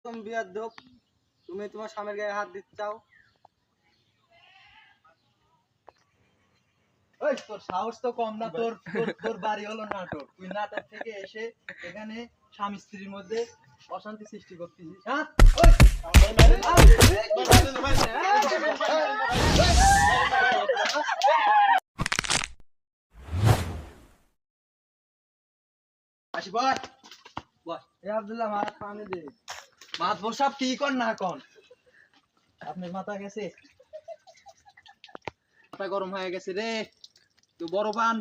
তুমি বিয়াদব, তুমি তোমার স্বামীর গায়ে হাত দিতে চাও? ওই তোর সাহস তো কম না, তোর তোর তোর বাড়ি হলো নাটক, তুই নাটক থেকে এসে এখানে স্বামী স্ত্রীর মধ্যে অশান্তি সৃষ্টি করতেছিস। হ্যাঁ আসি বল বল। এ আব্দুল্লাহ মার পানি দে। মাত বসাব কি কর না কন, আপনার মাথা গেছে, মাথা গরম হয়ে গেছে রে, তুই বড় পান।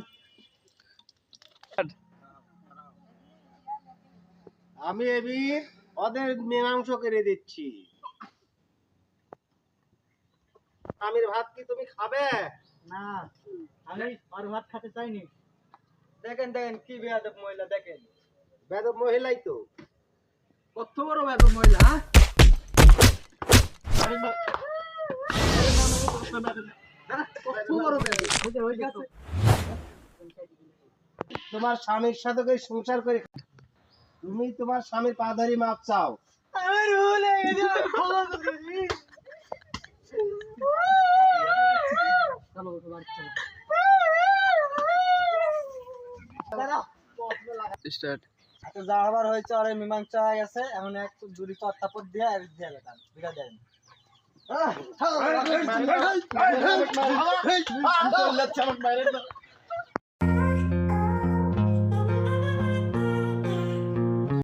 আমি এবি ওদের মীমাংস করে দিচ্ছি। আমির ভাত কি তুমি খাবে? না আমি আর ভাত খেতে চাইনি। দেখেন দেখেন কি বিয়াদব মহিলা, দেখেন বেদব মহিলাই তো। কত বড় ব্যাপার মহিলা, হ্যাঁ? কত বড় ব্যাপার। তোমার স্বামীর সাথে করে সংসার করে তুমি তোমার স্বামীর পা ধরে মাপ চাও। আমার ভুল হয়ে গেছে, ক্ষমা করে দিন। চলো বাড়ি চলো। স্টার্ট। এত যাওয়ার হয়েছে, আর মীমাংসা হয়ে গেছে, এখন এক দুরি চত্তাপট দিয়ে আর দিয়ে গেলাম, বিটা দেন। মারেন না।